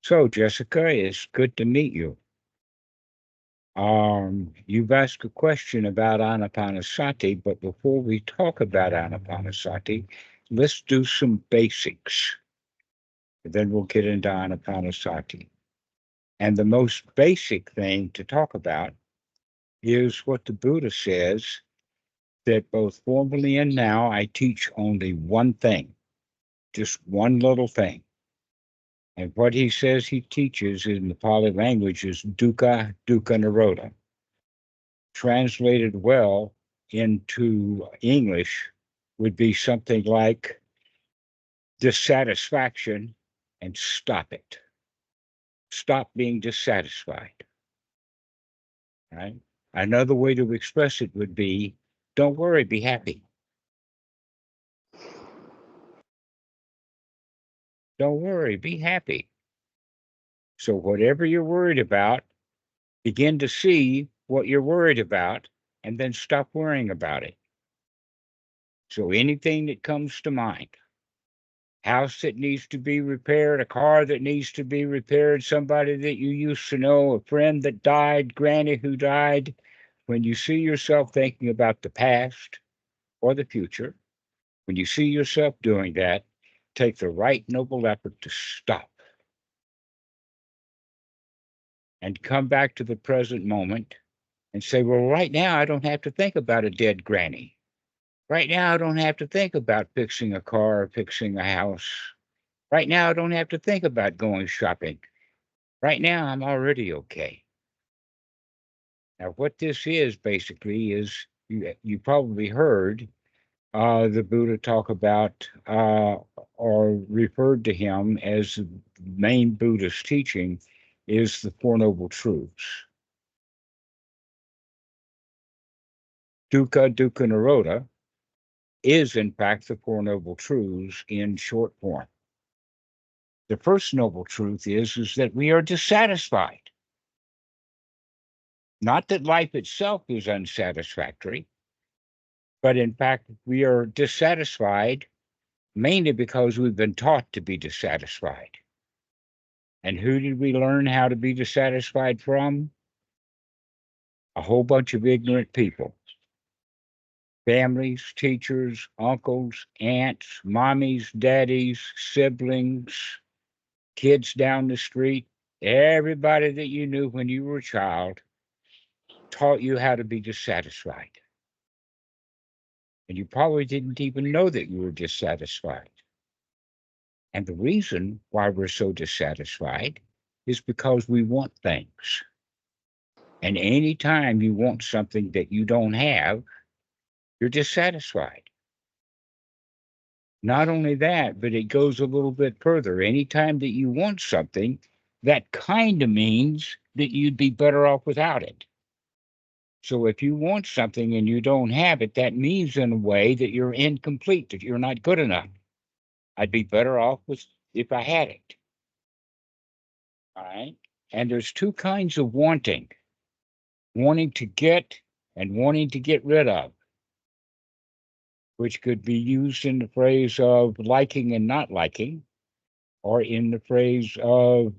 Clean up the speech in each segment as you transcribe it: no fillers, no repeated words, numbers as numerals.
So, Jessica, it's good to meet you. You've asked a question about Anapanasati, but before we talk about Anapanasati, let's do some basics. Then we'll get into Anapanasati. And the most basic thing to talk about is what the Buddha says that both formerly and now I teach only one thing, just one little thing. And what he says he teaches in the Pali language is dukkha, dukkha nirodha. Translated well into English would be something like dissatisfaction and stop it. Stop being dissatisfied. Right? Another way to express it would be don't worry, be happy. Don't worry, be happy. So, whatever you're worried about, begin to see what you're worried about and then stop worrying about it. So, anything that comes to mind, house that needs to be repaired, a car that needs to be repaired, somebody that you used to know, a friend that died, granny who died. When you see yourself thinking about the past or the future, when you see yourself doing that, take the right noble effort to stop and come back to the present moment and say, well, right now I don't have to think about a dead granny. Right now I don't have to think about fixing a car or fixing a house. Right now I don't have to think about going shopping. Right now, I'm already okay. Now, what this is basically is you probably heard the Buddha talk about or referred to him as the main Buddhist teaching is the Four Noble Truths. Dukkha, dukkha, nirodha is in fact the Four Noble Truths in short form. The first noble truth is that we are dissatisfied. Not that life itself is unsatisfactory, but in fact, we are dissatisfied mainly because we've been taught to be dissatisfied. And who did we learn how to be dissatisfied from? A whole bunch of ignorant people. Families, teachers, uncles, aunts, mommies, daddies, siblings, kids down the street, everybody that you knew when you were a child taught you how to be dissatisfied. And you probably didn't even know that you were dissatisfied. And the reason why we're so dissatisfied is because we want things. And anytime you want something that you don't have, you're dissatisfied. Not only that, but it goes a little bit further. Anytime that you want something, that kind of means that you'd be better off without it. So if you want something and you don't have it, that means in a way that you're incomplete, that you're not good enough. I'd be better off with if I had it. All right. And there's two kinds of wanting to get and wanting to get rid of, which could be used in the phrase of liking and not liking, or in the phrase of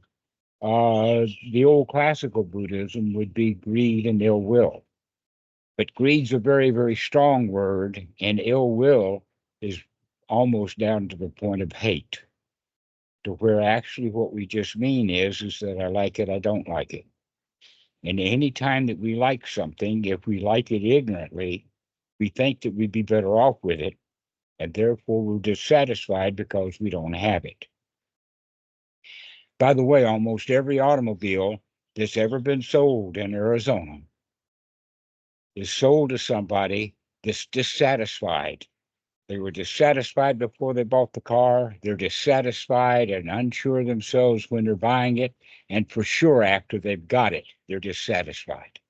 the old classical Buddhism would be greed and ill will. But greed's a very, very strong word, and ill will is almost down to the point of hate, to where actually what we just mean is that I like it, I don't like it. And any time that we like something, if we like it ignorantly, we think that we'd be better off with it, and therefore we're dissatisfied because we don't have it. By the way, almost every automobile that's ever been sold in Arizona is sold to somebody that's dissatisfied. They were dissatisfied before they bought the car. They're dissatisfied and unsure themselves when they're buying it. And for sure, after they've got it, they're dissatisfied.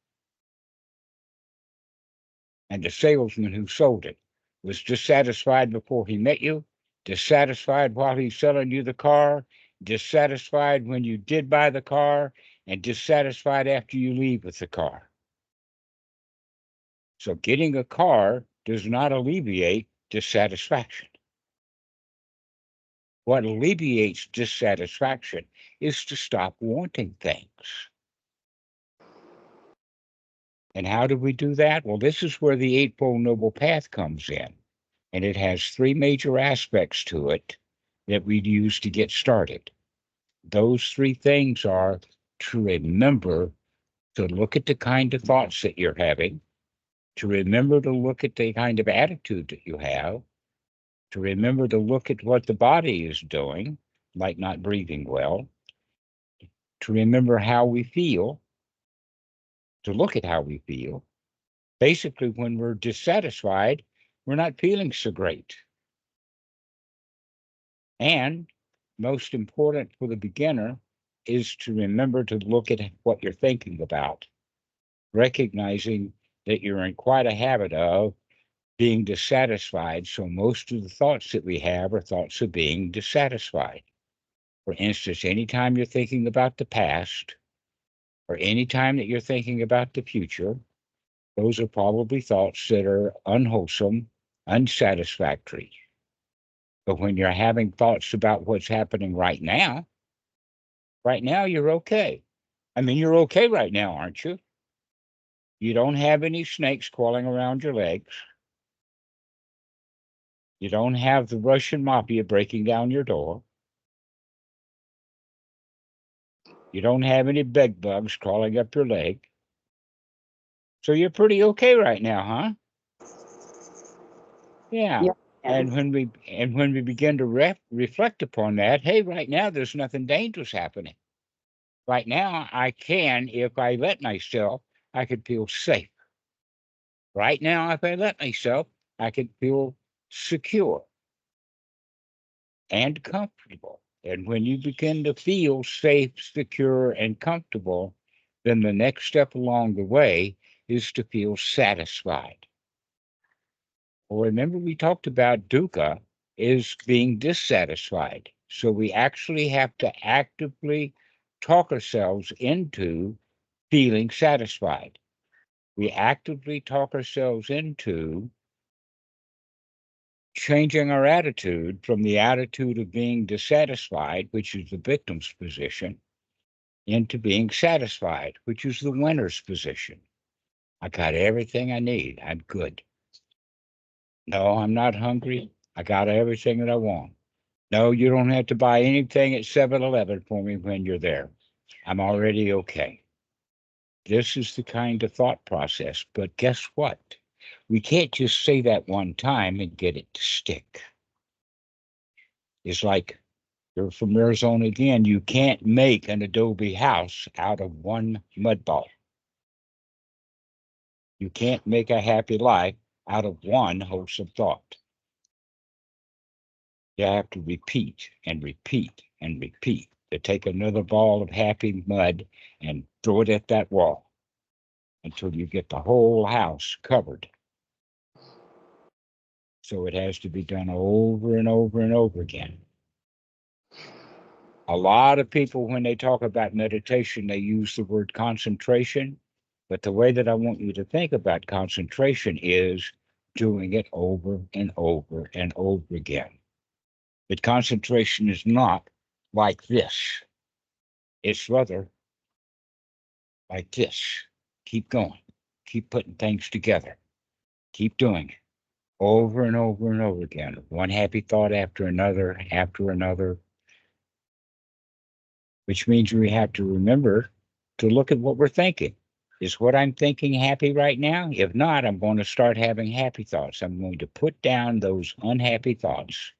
And the salesman who sold it was dissatisfied before he met you, dissatisfied while he's selling you the car, dissatisfied when you did buy the car, and dissatisfied after you leave with the car. So getting a car does not alleviate dissatisfaction. What alleviates dissatisfaction is to stop wanting things. And how do we do that? Well, this is where the Eightfold Noble Path comes in. And it has three major aspects to it that we'd use to get started. Those three things are to remember to look at the kind of thoughts that you're having, to remember to look at the kind of attitude that you have, to remember to look at what the body is doing, like not breathing well, to remember how we feel, to look at how we feel. Basically, when we're dissatisfied, we're not feeling so great. And most important for the beginner is to remember to look at what you're thinking about, recognizing that you're in quite a habit of being dissatisfied. So most of the thoughts that we have are thoughts of being dissatisfied. For instance, anytime you're thinking about the past or anytime that you're thinking about the future, those are probably thoughts that are unwholesome, unsatisfactory. But when you're having thoughts about what's happening right now you're okay. I mean, you're okay right now, aren't you? You don't have any snakes crawling around your legs. You don't have the Russian mafia breaking down your door. You don't have any bed bugs crawling up your leg. So you're pretty okay right now, huh? Yeah. Yeah. And when we begin to reflect upon that, hey, right now there's nothing dangerous happening. Right now, I can, if I let myself, I could feel safe. Right now, if I let myself, I could feel secure and comfortable. And when you begin to feel safe, secure, and comfortable, then the next step along the way is to feel satisfied. Well, remember, we talked about dukkha is being dissatisfied. So we actually have to actively talk ourselves into feeling satisfied. We actively talk ourselves into changing our attitude from the attitude of being dissatisfied, which is the victim's position, into being satisfied, which is the winner's position. I got everything I need. I'm good. No, I'm not hungry. I got everything that I want. No, you don't have to buy anything at 7-Eleven for me when you're there. I'm already okay. This is the kind of thought process. But guess what? We can't just say that one time and get it to stick. It's like you're from Arizona again. You can't make an adobe house out of one mud ball. You can't make a happy life out of one wholesome thought. You have to repeat and repeat and repeat to take another ball of happy mud and throw it at that wall until you get the whole house covered. So it has to be done over and over and over again. A lot of people, when they talk about meditation, they use the word concentration. But the way that I want you to think about concentration is doing it over and over and over again. But concentration is not like this. It's rather like this. Keep going. Keep putting things together. Keep doing it over and over and over again. One happy thought after another, which means we have to remember to look at what we're thinking. Is what I'm thinking happy right now? If not, I'm going to start having happy thoughts. I'm going to put down those unhappy thoughts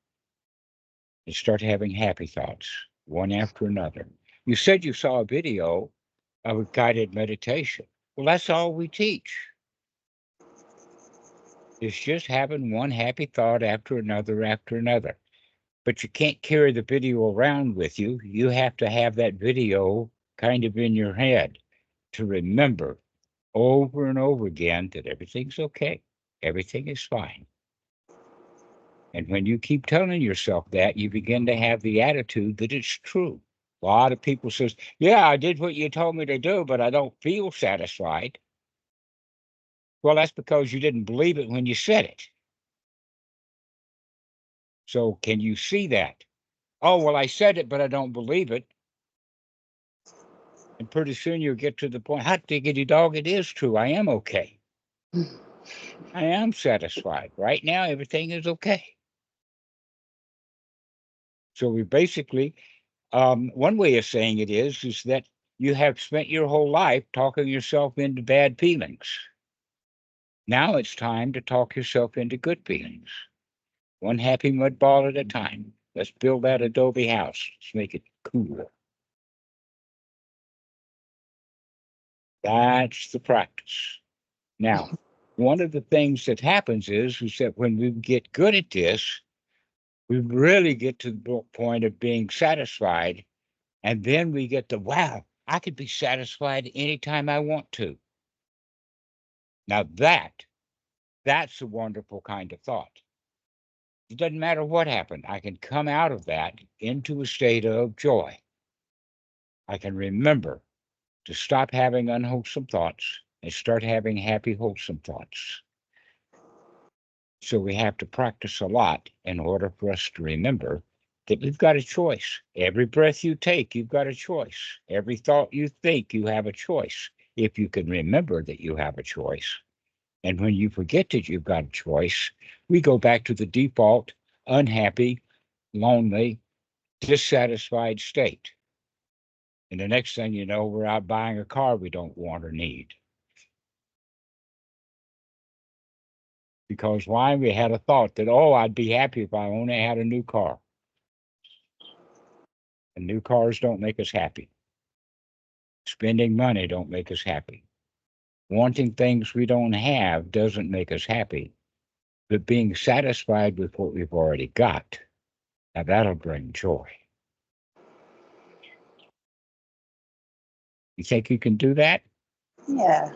and start having happy thoughts, one after another. You said you saw a video of a guided meditation. Well, that's all we teach. It's just having one happy thought after another after another. But you can't carry the video around with you. You have to have that video kind of in your head to remember over and over again that everything's okay. Everything is fine. And when you keep telling yourself that, you begin to have the attitude that it's true. A lot of people says, yeah, I did what you told me to do, but I don't feel satisfied. Well, that's because you didn't believe it when you said it. So can you see that? Oh, well, I said it, but I don't believe it. And pretty soon you'll get to the point, hot diggity dog, it is true. I am okay. I am satisfied. Right now, everything is okay. So we basically, one way of saying it is that you have spent your whole life talking yourself into bad feelings. Now it's time to talk yourself into good feelings. One happy mud ball at a time. Let's build that adobe house. Let's make it cool. That's the practice. Now, one of the things that happens is that when we get good at this, we really get to the point of being satisfied. And then we get the, wow, I could be satisfied anytime I want to. Now that's a wonderful kind of thought. It doesn't matter what happened. I can come out of that into a state of joy. I can remember to stop having unwholesome thoughts and start having happy, wholesome thoughts. So we have to practice a lot in order for us to remember that we've got a choice. Every breath you take, you've got a choice. Every thought you think, you have a choice. If you can remember that you have a choice. And when you forget that you've got a choice, we go back to the default, unhappy, lonely, dissatisfied state. And the next thing you know, we're out buying a car we don't want or need. Because why? We had a thought that, oh, I'd be happy if I only had a new car. And new cars don't make us happy. Spending money don't make us happy. Wanting things we don't have doesn't make us happy. But being satisfied with what we've already got, now that'll bring joy. You think you can do that? Yeah.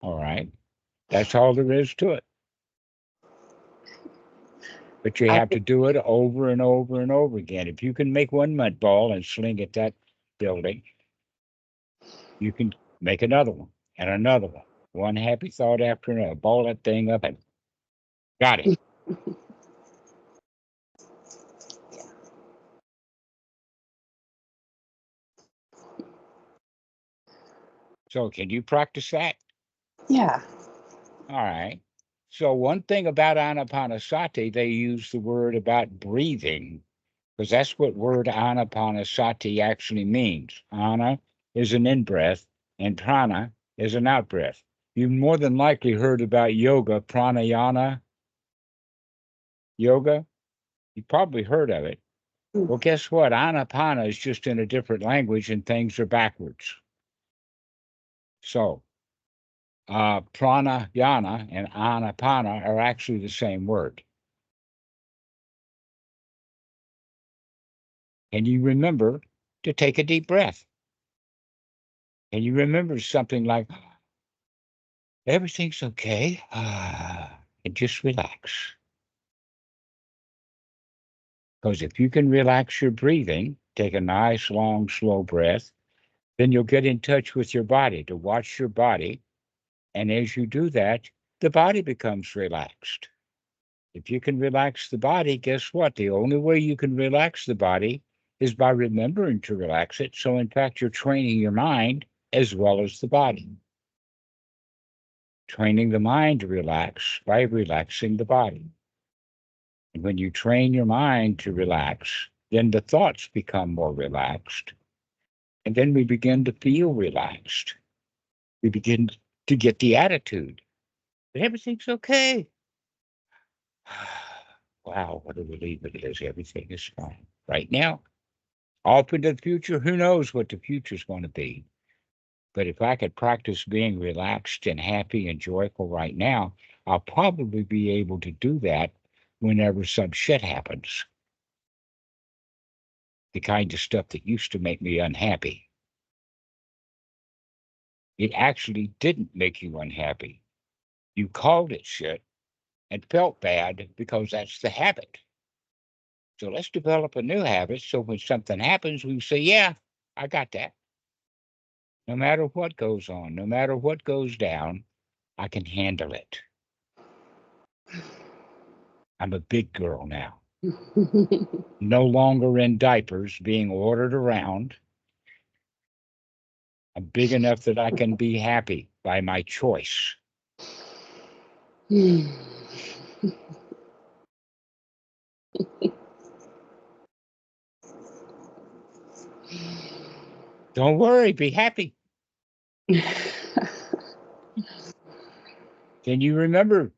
All right. That's all there is to it. But you I have to think, do it over and over and over again. If you can make one mud ball and sling at that building, you can make another one and another one. One happy thought after another. Ball that thing up and got it. So can you practice that? yeah. All right. So one thing about Anapanasati, they use the word about breathing, because that's what word Anapanasati actually means. Ana is an in-breath and prana is an out-breath. You've more than likely heard about yoga, pranayama yoga. You probably heard of it. Well, guess what? Anapana is just in a different language and things are backwards. So pranayama and anapana are actually the same word. And you remember to take a deep breath. And you remember something like, everything's okay. And just relax. Because if you can relax your breathing, take a nice, long, slow breath, then you'll get in touch with your body to watch your body. And as you do that, the body becomes relaxed. If you can relax the body, guess what? The only way you can relax the body is by remembering to relax it. So, in fact, you're training your mind as well as the body. Training the mind to relax by relaxing the body. And when you train your mind to relax, then the thoughts become more relaxed. And then we begin to feel relaxed. We begin to get the attitude that everything's okay. Wow, what a relief it is. Everything is fine right now. Off into the future, who knows what the future's going to be. But if I could practice being relaxed and happy and joyful right now, I'll probably be able to do that whenever some shit happens. The kind of stuff that used to make me unhappy. It actually didn't make you unhappy. You called it shit and felt bad because that's the habit. So let's develop a new habit so when something happens, we can say, yeah, I got that. No matter what goes on, no matter what goes down, I can handle it. I'm a big girl now. No longer in diapers, being ordered around. I'm big enough that I can be happy by my choice. Don't worry, be happy. Can you remember?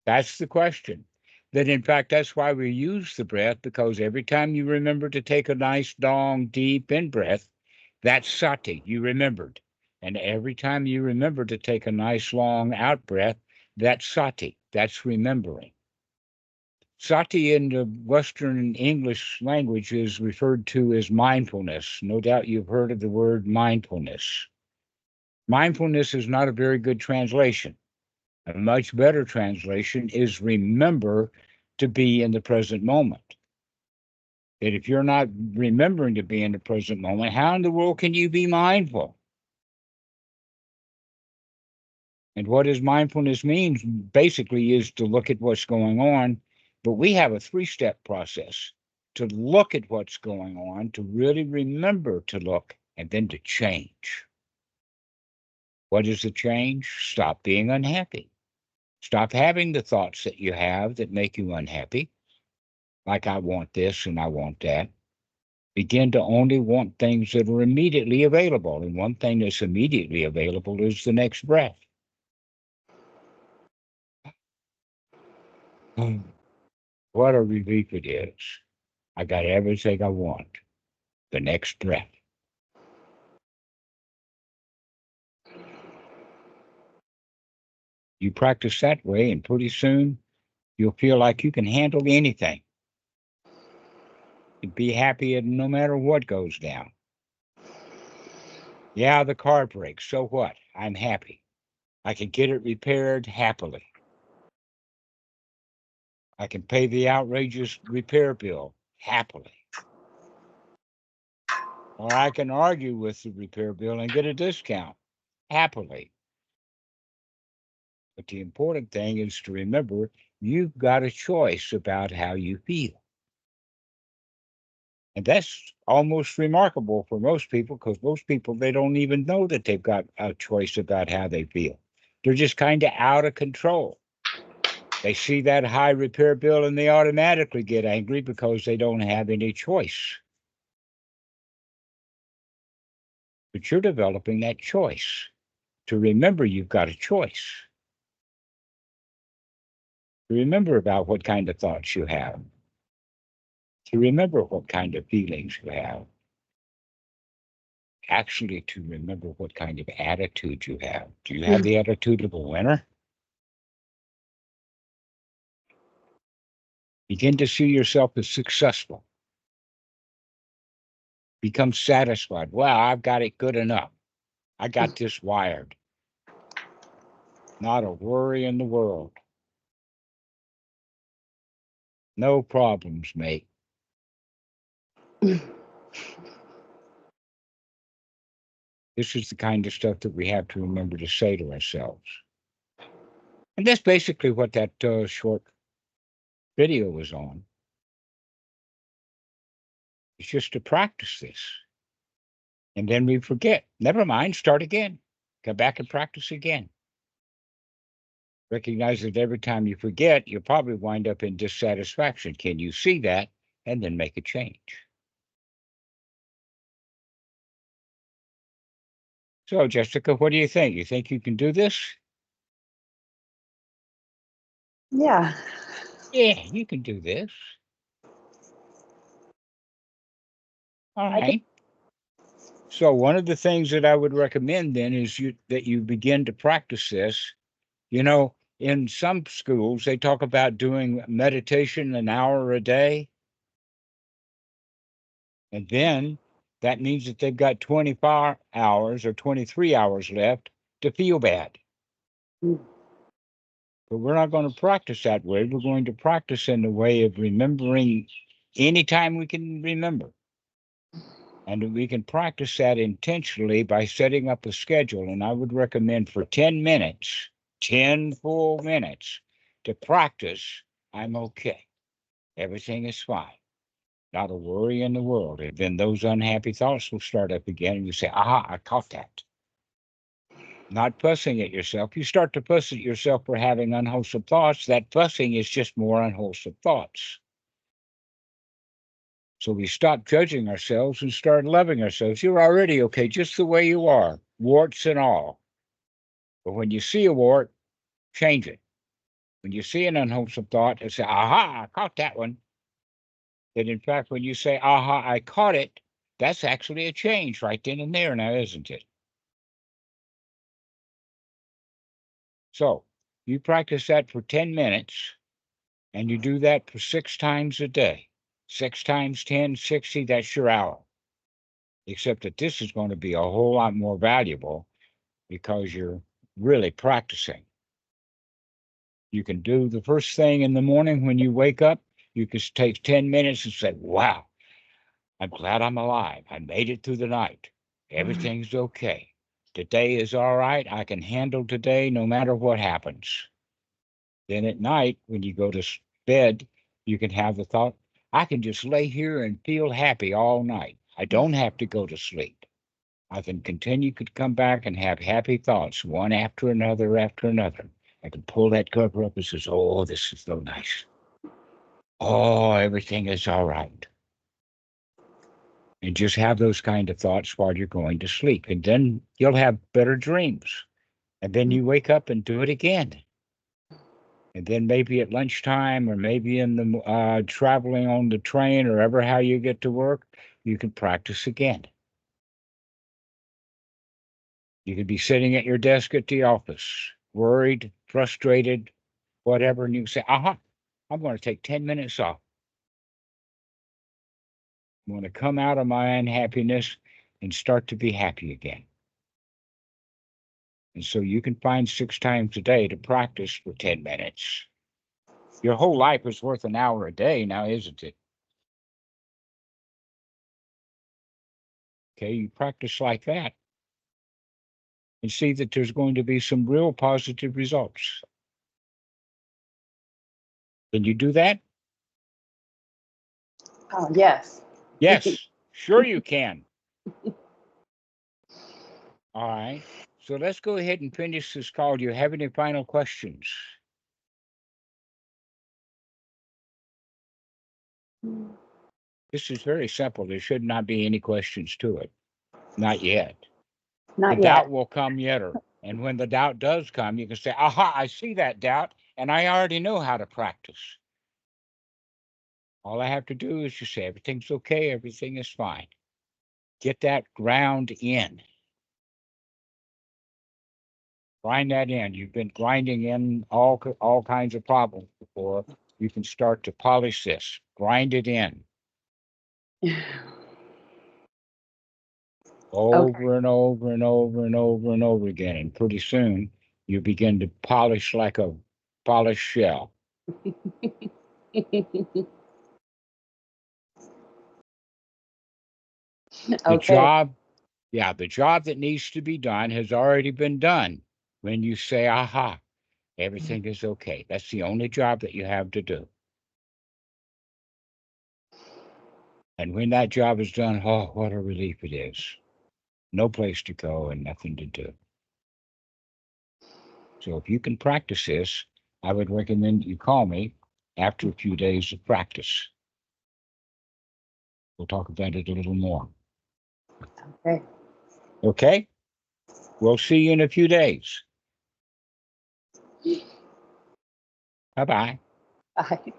That's the question. That in fact, that's why we use the breath, because every time you remember to take a nice, long, deep in breath, that's sati, you remembered. And every time you remember to take a nice, long out breath, that's sati, that's remembering. Sati in the Western English language is referred to as mindfulness. No doubt you've heard of the word mindfulness. Mindfulness is not a very good translation. A much better translation is remember to be in the present moment. That if you're not remembering to be in the present moment, how in the world can you be mindful? And what does mindfulness mean? Basically is to look at what's going on, but we have a three-step process to look at what's going on, to really remember to look, and then to change. What is the change? Stop being unhappy. Stop having the thoughts that you have that make you unhappy, like I want this and I want that. Begin to only want things that are immediately available. And one thing that's immediately available is the next breath. What a relief it is. I got everything I want. The next breath. You practice that way, and pretty soon you'll feel like you can handle anything. And be happy no matter what goes down. Yeah, the car breaks. So what? I'm happy. I can get it repaired happily. I can pay the outrageous repair bill happily. Or I can argue with the repair bill and get a discount happily. But the important thing is to remember you've got a choice about how you feel. And that's almost remarkable for most people, because most people, they don't even know that they've got a choice about how they feel. They're just kind of out of control. They see that high repair bill and they automatically get angry because they don't have any choice. But you're developing that choice to remember you've got a choice. To remember about what kind of thoughts you have. To remember what kind of feelings you have. Actually, to remember what kind of attitude you have. Do you have the attitude of a winner? Begin to see yourself as successful. Become satisfied. Well, I've got it good enough. I got this wired. Not a worry in the world. No problems, mate. This is the kind of stuff that we have to remember to say to ourselves. And that's basically what that short video was on. It's just to practice this. And then we forget. Never mind, start again. Come back and practice again. Recognize that every time you forget, you'll probably wind up in dissatisfaction. Can you see that? And then make a change. So, Jessica, what do you think? You think you can do this? Yeah. Yeah, you can do this. All right. So one of the things that I would recommend then is that you begin to practice this. You know, in some schools, they talk about doing meditation an hour a day. And then that means that they've got 24 hours or 23 hours left to feel bad. But we're not going to practice that way. We're going to practice in the way of remembering anytime we can remember. And we can practice that intentionally by setting up a schedule. And I would recommend for 10 minutes, 10 full minutes, to practice I'm okay. Everything is fine. Not a worry in the world. And then those unhappy thoughts will start up again, and you say, aha, I caught that. Not fussing at yourself. You start to fuss at yourself for having unwholesome thoughts. That fussing is just more unwholesome thoughts. So we stop judging ourselves and start loving ourselves. You're already okay just the way you are, warts and all. But when you see a wart, change it. When you see an unwholesome thought and say, aha, I caught that one. Then in fact, when you say, aha, I caught it, that's actually a change right then and there now, isn't it? So you practice that for 10 minutes, and you do that for 6 times a day. 6 times 10, 60, that's your hour. Except that this is going to be a whole lot more valuable because you're really practicing. You can do the first thing in the morning when you wake up. You can take 10 minutes and say, wow, I'm glad I'm alive. I made it through the night. Everything's okay. Today is all right. I can handle today no matter what happens. Then at night, when you go to bed, you can have the thought, I can just lay here and feel happy all night. I don't have to go to sleep. I can continue to come back and have happy thoughts, one after another after another. I can pull that cover up and says, oh, this is so nice. Oh, everything is all right. And just have those kind of thoughts while you're going to sleep. And then you'll have better dreams. And then you wake up and do it again. And then maybe at lunchtime or maybe in the traveling on the train or ever how you get to work, you can practice again. You could be sitting at your desk at the office, worried, frustrated, whatever, and you say, aha, I'm going to take 10 minutes off. I'm going to come out of my unhappiness and start to be happy again. And so you can find 6 times a day to practice for 10 minutes. Your whole life is worth an hour a day now, isn't it? Okay, you practice like that and see that there's going to be some real positive results. Can you do that? Oh, yes. Yes, sure you can. All right. So let's go ahead and finish this call. Do you have any final questions? This is very simple. There should not be any questions to it. Not yet. The Not doubt yet. will come later. And when the doubt does come, you can say, aha, I see that doubt, and I already know how to practice. All I have to do is just say, everything's okay, everything is fine. Get that ground in. Grind that in. You've been grinding in all kinds of problems before. You can start to polish this. Grind it in. Okay. Over and over and over and over and over again. And pretty soon you begin to polish like a polished shell. The Okay. job, the job that needs to be done has already been done. When you say, aha, everything is okay. That's the only job that you have to do. And when that job is done, oh, what a relief it is. No place to go and nothing to do. So if you can practice this, I would recommend you call me after a few days of practice. We'll talk about it a little more. Okay. Okay? We'll see you in a few days. Bye-bye. Bye.